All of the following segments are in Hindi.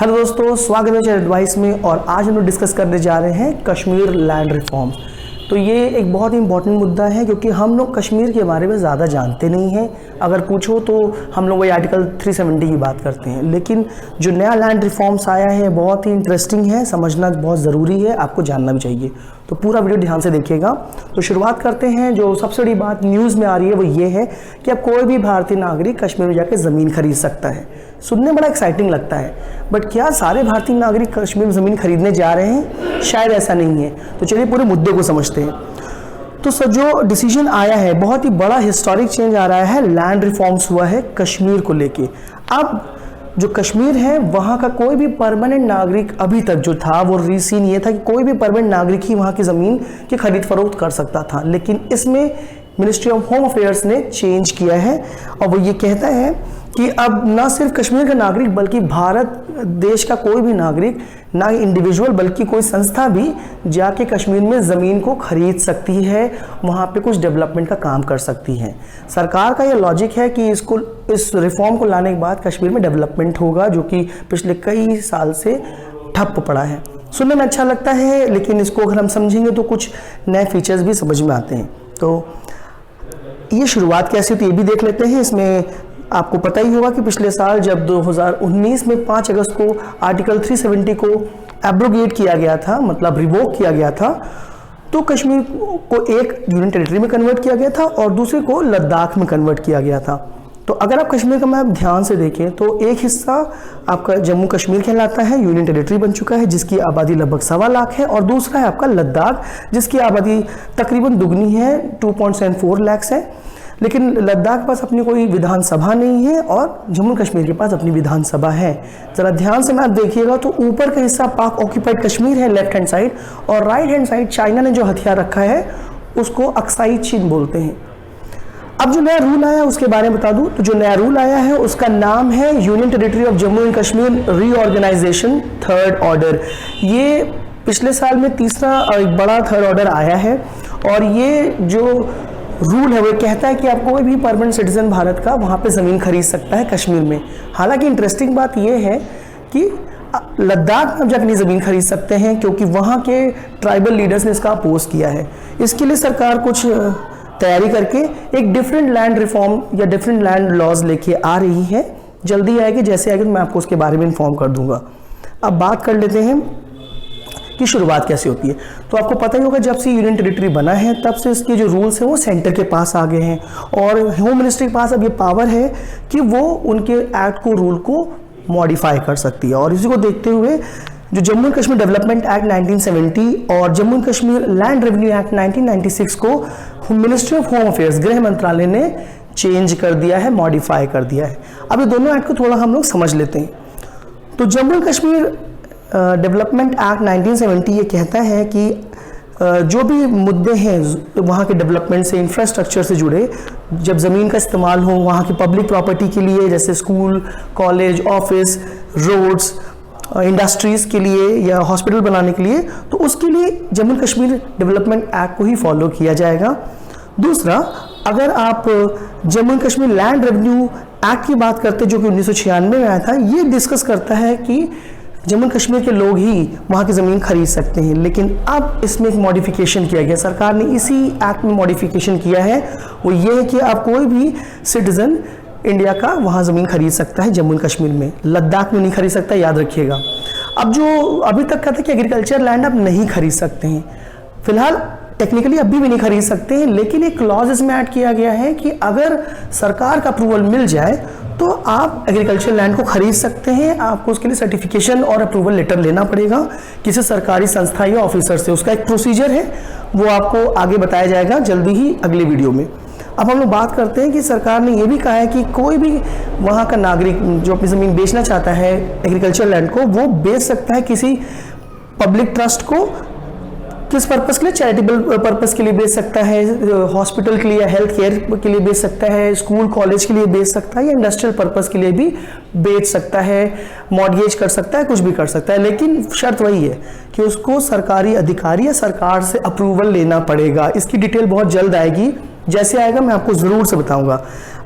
हेलो दोस्तों, स्वागत है एडवाइस में। और आज हम लोग डिस्कस करने जा रहे हैं कश्मीर लैंड रिफॉर्म्स। तो ये एक बहुत ही इंपॉर्टेंट मुद्दा है क्योंकि हम लोग कश्मीर के बारे में ज़्यादा जानते नहीं हैं। अगर पूछो तो हम लोग वही आर्टिकल 370 की बात करते हैं, लेकिन जो नया लैंड रिफॉर्म्स आया है बहुत ही इंटरेस्टिंग है, समझना बहुत ज़रूरी है, आपको जानना भी चाहिए। तो पूरा वीडियो ध्यान से देखिएगा। तो शुरुआत करते हैं। जो सबसे बड़ी बात न्यूज़ में आ रही है वो ये है कि अब कोई भी भारतीय नागरिक कश्मीर में जाकर ज़मीन खरीद सकता है। सुनने में बड़ा एक्साइटिंग लगता है, बट क्या सारे भारतीय नागरिक कश्मीर में ज़मीन खरीदने जा रहे हैं? शायद ऐसा नहीं है। तो चलिए पूरे मुद्दे को समझते हैं। तो सर, जो डिसीजन आया है, बहुत ही बड़ा हिस्टोरिक चेंज आ रहा है, लैंड रिफॉर्म्स हुआ है कश्मीर को लेके। अब जो कश्मीर है वहाँ का कोई भी परमानेंट नागरिक अभी तक जो था वो सीन ये था कि कोई भी परमानेंट नागरिक ही वहाँ की ज़मीन की खरीद फरोख्त कर सकता था, लेकिन इसमें मिनिस्ट्री ऑफ होम अफेयर्स ने चेंज किया है और वो ये कहता है कि अब ना सिर्फ कश्मीर का नागरिक बल्कि भारत देश का कोई भी नागरिक, ना इंडिविजुअल बल्कि कोई संस्था भी जाके कश्मीर में ज़मीन को खरीद सकती है, वहाँ पे कुछ डेवलपमेंट का काम कर सकती है। सरकार का ये लॉजिक है कि इस रिफॉर्म को लाने के बाद कश्मीर में डेवलपमेंट होगा, जो कि पिछले कई साल से ठप पड़ा है। सुनने में अच्छा लगता है, लेकिन इसको अगर हम समझेंगे तो कुछ नए फीचर्स भी समझ में आते हैं। तो ये शुरुआत कैसी थी ये भी देख लेते हैं। इसमें आपको पता ही होगा कि पिछले साल जब 2019 में 5 अगस्त को आर्टिकल 370 को एब्रोगेट किया गया था, मतलब रिवोक किया गया था, तो कश्मीर को एक यूनियन टेरिटरी में कन्वर्ट किया गया था और दूसरे को लद्दाख में कन्वर्ट किया गया था। तो अगर आप कश्मीर का मैप ध्यान से देखें तो एक हिस्सा आपका जम्मू कश्मीर कहलाता है, यूनियन टेरिटरी बन चुका है, जिसकी आबादी लगभग 1.25 लाख है, और दूसरा है आपका लद्दाख, जिसकी आबादी तकरीबन दुगनी है, 2.74 लाख है। लेकिन लद्दाख के पास अपनी कोई विधानसभा नहीं है और जम्मू कश्मीर के पास अपनी विधानसभा है। ज़रा ध्यान से मैप देखिएगा तो ऊपर का हिस्सा पाक ऑक्यूपाइड कश्मीर है लेफ्ट हैंड साइड, और राइट हैंड साइड चाइना ने जो हथियार रखा है उसको अक्साई चीन बोलते हैं। अब जो नया रूल आया उसके बारे में बता दूं, तो जो नया रूल आया है उसका नाम है union territory of Jammu and Kashmir reorganisation third order. ये पिछले साल में तीसरा एक बड़ा थर्ड ऑर्डर आया है, और ये जो रूल है वो कहता है कि आप कोई भी परमानेंट सिटीजन भारत का वहाँ पे ज़मीन खरीद सकता है कश्मीर में। हालांकि इंटरेस्टिंग बात ये है कि लद्दाख में जाकर ज़मीन खरीद सकते हैं क्योंकि वहाँ के ट्राइबल लीडर्स ने इसका अपोज किया है। इसके लिए सरकार कुछ तैयारी करके एक डिफरेंट लैंड रिफॉर्म या डिफरेंट लैंड लॉज लेके आ रही है। जल्दी आएगी, जैसे आएगी तो मैं आपको उसके बारे में इन्फॉर्म कर दूंगा। अब बात कर लेते हैं की शुरुआत कैसे होती है। तो आपको पता ही होगा जब से यूनियन टेरिटरी बना है तब से इसके जो रूल्स हैं वो सेंटर के पास आ गए हैं, और होम मिनिस्ट्री के पास अब ये पावर है कि वो उनके एक्ट को, रूल को मॉडिफाई कर सकती है। और इसी को देखते हुए जो Jammu and Kashmir development act 1970 और Jammu and Kashmir land revenue act 1996 को मिनिस्ट्री ऑफ होम अफेयर्स, गृह मंत्रालय ने चेंज कर दिया है, मॉडिफाई कर दिया है। अब ये दोनों एक्ट को थोड़ा हम लोग समझ लेते हैं। तो Jammu and Kashmir development act 1970 ये कहता है कि जो भी मुद्दे हैं वहाँ के डेवलपमेंट से, इंफ्रास्ट्रक्चर से जुड़े, जब ज़मीन का इस्तेमाल हो वहाँ की पब्लिक प्रॉपर्टी के लिए, जैसे school, college, office, roads, industries के लिए या हॉस्पिटल बनाने के लिए, तो उसके लिए जम्मू कश्मीर डेवलपमेंट एक्ट को ही फॉलो किया जाएगा। दूसरा, अगर आप Jammu Kashmir land revenue act की बात करते जो कि 1996 में आया था, ये डिस्कस करता है कि जम्मू कश्मीर के लोग ही वहाँ की ज़मीन खरीद सकते हैं, लेकिन अब इसमें एक मॉडिफिकेशन किया गया, सरकार ने इसी एक्ट में मॉडिफिकेशन किया है। वो ये है कि आप कोई भी सिटीज़न इंडिया का वहाँ ज़मीन खरीद सकता है जम्मू कश्मीर में, लद्दाख में नहीं खरीद सकता, याद रखिएगा। अब जो अभी तक कहते हैं कि एग्रीकल्चर लैंड आप नहीं खरीद सकते हैं, फिलहाल टेक्निकली अभी भी नहीं खरीद सकते हैं, लेकिन एक क्लॉज इसमें ऐड किया गया है कि अगर सरकार का अप्रूवल मिल जाए तो आप एग्रीकल्चर लैंड को खरीद सकते हैं। आपको उसके लिए सर्टिफिकेशन और अप्रूवल लेटर लेना पड़ेगा किसी सरकारी संस्था या ऑफिसर से। उसका एक प्रोसीजर है, वो आपको आगे बताया जाएगा जल्दी ही अगले वीडियो में। अब हम लोग बात करते हैं कि सरकार ने ये भी कहा है कि कोई भी वहाँ का नागरिक जो अपनी ज़मीन बेचना चाहता है एग्रीकल्चर लैंड को, वो बेच सकता है किसी पब्लिक ट्रस्ट को। किस पर्पस के लिए? चैरिटेबल पर्पस के लिए बेच सकता है, हॉस्पिटल के लिए, हेल्थ केयर के लिए बेच सकता है, स्कूल कॉलेज के लिए बेच सकता है, या इंडस्ट्रियल पर्पस के लिए भी बेच सकता है, मॉर्गेज कर सकता है, कुछ भी कर सकता है। लेकिन शर्त वही है कि उसको सरकारी अधिकारी या सरकार से अप्रूवल लेना पड़ेगा। इसकी डिटेल बहुत जल्द आएगी, जैसे आएगा मैं आपको ज़रूर से बताऊँगा।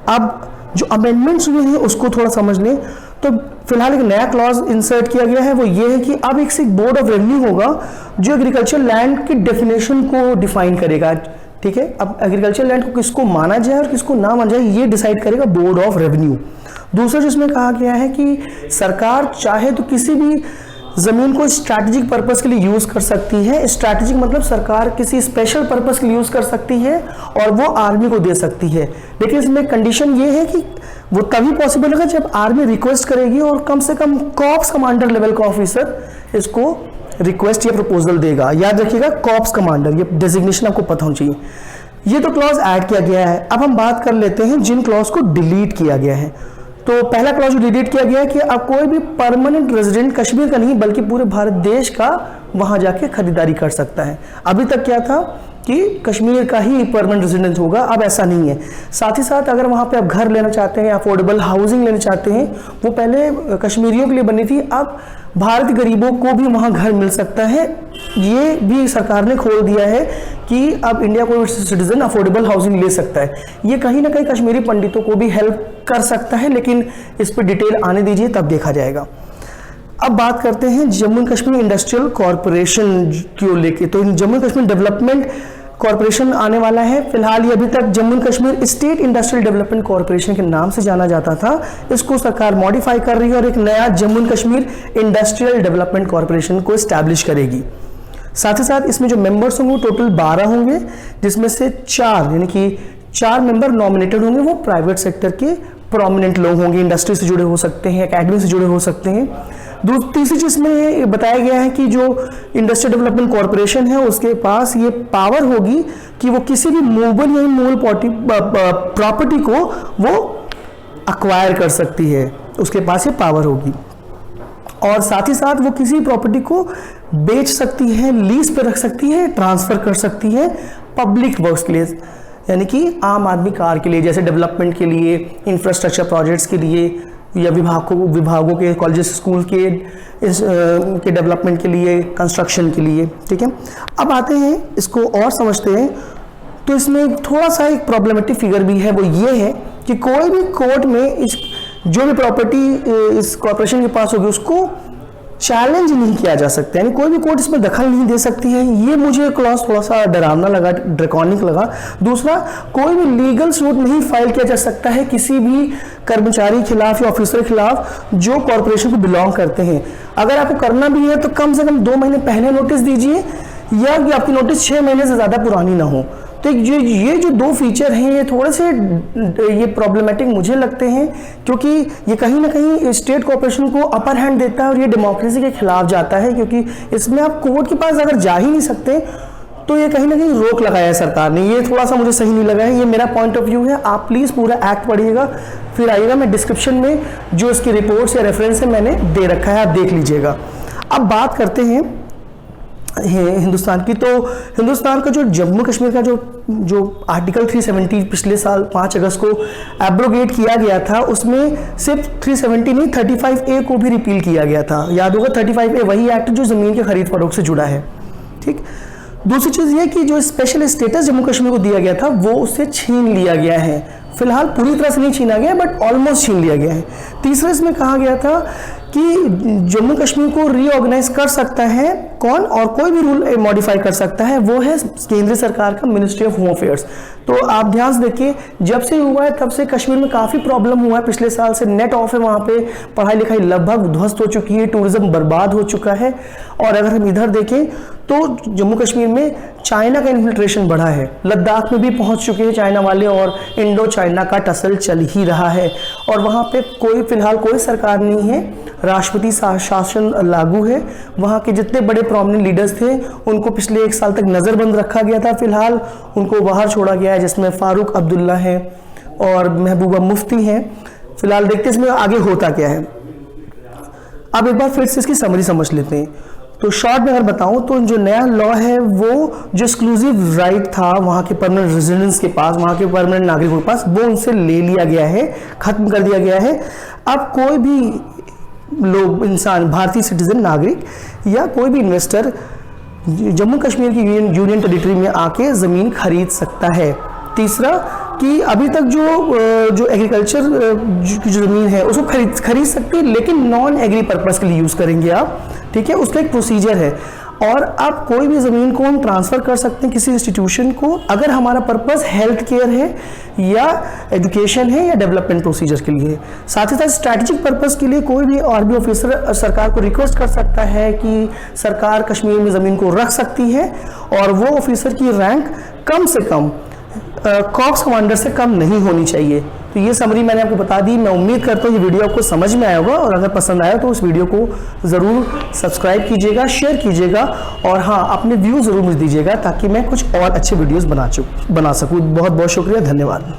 अब जो अमेंडमेंट्स हुए हैं उसको थोड़ा समझ लें। तो फिलहाल एक नया क्लॉज इंसर्ट किया गया है, वो ये है कि अब एक बोर्ड ऑफ रेवेन्यू होगा जो एग्रीकल्चर लैंड की डेफिनेशन को डिफाइन करेगा। ठीक है, अब एग्रीकल्चर लैंड को किसको माना जाए और किसको ना माना जाए ये डिसाइड करेगा बोर्ड ऑफ रेवेन्यू। दूसरा जिसमें कहा गया है कि सरकार चाहे तो किसी भी जमीन को स्ट्रैटेजिक पर्पस के लिए यूज कर सकती है। स्ट्रैटेजिक मतलब सरकार किसी स्पेशल पर्पस के लिए यूज कर सकती है और वो आर्मी को दे सकती है, लेकिन इसमें कंडीशन ये है कि वो तभी पॉसिबल होगा जब आर्मी रिक्वेस्ट करेगी और कम से कम कॉर्प्स कमांडर लेवल का ऑफिसर इसको रिक्वेस्ट या प्रपोजल देगा। याद रखिएगा कॉर्प्स कमांडर, ये डेजिग्नेशन आपको पता होना चाहिए। ये तो क्लॉज ऐड किया गया है। अब हम बात कर लेते हैं जिन क्लॉज को डिलीट किया गया है। तो पहला क्लॉज जो डिलीट किया गया है कि अब कोई भी परमानेंट रेजिडेंट कश्मीर का नहीं बल्कि पूरे भारत देश का वहां जाके खरीदारी कर सकता है। अभी तक क्या था कि कश्मीर का ही परमानेंट रेजिडेंस होगा, अब ऐसा नहीं है। साथ ही साथ अगर वहाँ पे आप घर लेना चाहते हैं, अफोर्डेबल हाउसिंग लेना चाहते हैं, वो पहले कश्मीरियों के लिए बनी थी, अब भारतीय गरीबों को भी वहाँ घर मिल सकता है। ये भी सरकार ने खोल दिया है कि अब इंडिया कोई सिटीजन अफोर्डेबल हाउसिंग ले सकता है। ये कहीं ना कहीं कश्मीरी पंडितों को भी हेल्प कर सकता है, लेकिन इस पर डिटेल आने दीजिए तब देखा जाएगा। अब बात करते हैं Jammu and Kashmir industrial corporation को लेके। तो Jammu and Kashmir development corporation आने वाला है। फिलहाल ये अभी तक Jammu and Kashmir state industrial development corporation के नाम से जाना जाता था। इसको सरकार मॉडिफाई कर रही है और एक नया Jammu and Kashmir industrial development corporation को एस्टैब्लिश करेगी। साथ ही साथ इसमें जो मेंबर्स होंगे टोटल 12 होंगे, जिसमें से 4 यानी कि 4 मेंबर नॉमिनेटेड होंगे, वो प्राइवेट सेक्टर के प्रोमिनेंट लोग होंगे, इंडस्ट्री से जुड़े हो सकते हैं, एकेडमी से जुड़े हो सकते हैं। तीसरी चीज में बताया गया है कि जो इंडस्ट्रियल डेवलपमेंट कॉरपोरेशन है उसके पास ये पावर होगी कि वो किसी भी मूवेबल या इमूवेबल प्रॉपर्टी को वो अक्वायर कर सकती है, उसके पास ये पावर होगी। और साथ ही साथ वो किसी प्रॉपर्टी को बेच सकती है, लीज पे रख सकती है, ट्रांसफर कर सकती है पब्लिक वर्क्स के लिए, यानी कि आम आदमी कार के लिए, जैसे डेवलपमेंट के लिए, इंफ्रास्ट्रक्चर प्रोजेक्ट्स के लिए, या विभागों के, कॉलेजेस, स्कूल के डेवलपमेंट के लिए, कंस्ट्रक्शन के लिए। ठीक है, अब आते हैं इसको और समझते हैं। तो इसमें थोड़ा सा एक प्रॉब्लमेटिक फिगर भी है, वो ये है कि कोई भी कोर्ट में जो भी प्रॉपर्टी इस कॉर्पोरेशन के पास होगी उसको चैलेंज नहीं किया जा सकता, यानी कोई भी कोर्ट इसमें दखल नहीं दे सकती है। ये मुझे क्लॉज थोड़ा सा डरावना लगा, ड्रैकोनिक लगा। दूसरा, कोई भी लीगल सूट नहीं फाइल किया जा सकता है किसी भी कर्मचारी खिलाफ या ऑफिसर खिलाफ जो कॉर्पोरेशन को बिलोंग करते हैं। अगर आपको करना भी है तो कम से कम 2 महीने पहले नोटिस दीजिए, या कि आपकी नोटिस 6 महीने से ज़्यादा पुरानी ना हो। तो ये जो 2 फीचर हैं ये थोड़े से ये प्रॉब्लमेटिक मुझे लगते हैं, क्योंकि ये कहीं ना कहीं स्टेट कॉर्पोरेशन को अपर हैंड देता है और ये डेमोक्रेसी के खिलाफ जाता है, क्योंकि इसमें आप कोर्ट के पास अगर जा ही नहीं सकते तो ये कहीं ना कहीं रोक लगाया है सरकार ने। ये थोड़ा सा मुझे सही नहीं लगा है, ये मेरा पॉइंट ऑफ व्यू है। आप प्लीज़ पूरा एक्ट पढ़िएगा, फिर आइएगा, मैं डिस्क्रिप्शन में जो इसकी रिपोर्ट्स या रेफरेंस है मैंने दे रखा है, आप देख लीजिएगा। अब बात करते हैं हिंदुस्तान की। तो हिंदुस्तान का जो जम्मू कश्मीर का जो आर्टिकल 370 पिछले साल 5 अगस्त को एब्रोगेट किया गया था, उसमें सिर्फ 370 नहीं 35A को भी रिपील किया गया था। याद होगा 35A वही एक्ट जो ज़मीन के खरीद फरोख्त से जुड़ा है। ठीक, दूसरी चीज़ ये कि जो स्पेशल स्टेटस जम्मू कश्मीर को दिया गया था वो उससे छीन लिया गया है। फिलहाल पूरी तरह से नहीं छीना गया, बट ऑलमोस्ट छीन लिया गया है। तीसरा इसमें कहा गया था कि जम्मू कश्मीर को रीऑर्गेनाइज कर सकता है कौन, और कोई भी रूल मॉडिफाई कर सकता है, वो है केंद्र सरकार का मिनिस्ट्री ऑफ होम अफेयर्स। तो आप ध्यान से देखिए, जब से हुआ है तब से कश्मीर में काफ़ी प्रॉब्लम हुआ है। पिछले साल से नेट ऑफ है, वहाँ पे पढ़ाई लिखाई लगभग ध्वस्त हो चुकी है, टूरिज्म बर्बाद हो चुका है। और अगर हम इधर देखें तो जम्मू कश्मीर में चाइना का इन्फिल्ट्रेशन बढ़ा है, लद्दाख में भी पहुंच चुके हैं चाइना वाले, और इंडो चाइना का टसल चल ही रहा है। और वहाँ पे फिलहाल कोई सरकार नहीं है, राष्ट्रपति शासन लागू है। वहाँ के जितने बड़े प्रोमिनेंट लीडर्स थे उनको पिछले 1 साल तक नज़रबंद रखा गया था, फिलहाल उनको बाहर छोड़ा गया है, जिसमें फारूक अब्दुल्ला है और महबूबा मुफ्ती हैं। फिलहाल देखते हैं इसमें आगे होता क्या है। अब एक बार फिर से इसकी समरी समझ लेते हैं। तो शॉर्ट में अगर बताऊं तो जो नया लॉ है वो जो एक्सक्लूसिव राइट था वहाँ के परमानेंट रेजिडेंट्स के पास, वहाँ के परमानेंट नागरिकों के पास, वो उनसे ले लिया गया है, खत्म कर दिया गया है। अब कोई भी लोग, इंसान, भारतीय सिटीजन नागरिक या कोई भी इन्वेस्टर जम्मू कश्मीर की यूनियन टेरिटरी में आके ज़मीन खरीद सकता है। तीसरा, कि अभी तक जो एग्रीकल्चर की जो ज़मीन है उसको खरीद सकते हैं, लेकिन नॉन एग्री पर्पस के लिए यूज़ करेंगे आप, ठीक है। उसका एक प्रोसीजर है, और अब कोई भी ज़मीन को हम ट्रांसफ़र कर सकते हैं किसी इंस्टीट्यूशन को, अगर हमारा पर्पस हेल्थ केयर है या एजुकेशन है या डेवलपमेंट प्रोसीजर के लिए। साथ ही साथ स्ट्रैटेजिक पर्पस के लिए कोई भी आरबी ऑफिसर सरकार को रिक्वेस्ट कर सकता है कि सरकार कश्मीर में ज़मीन को रख सकती है, और वो ऑफिसर की रैंक कम से कम कॉर्प्स कमांडर से कम नहीं होनी चाहिए। तो ये समरी मैंने आपको बता दी। मैं उम्मीद करता हूँ ये वीडियो आपको समझ में आया होगा, और अगर पसंद आया तो उस वीडियो को ज़रूर सब्सक्राइब कीजिएगा, शेयर कीजिएगा, और हाँ, अपने व्यू ज़रूर मुझे दीजिएगा ताकि मैं कुछ और अच्छे वीडियोज़ बना सकूँ। बहुत बहुत शुक्रिया, धन्यवाद।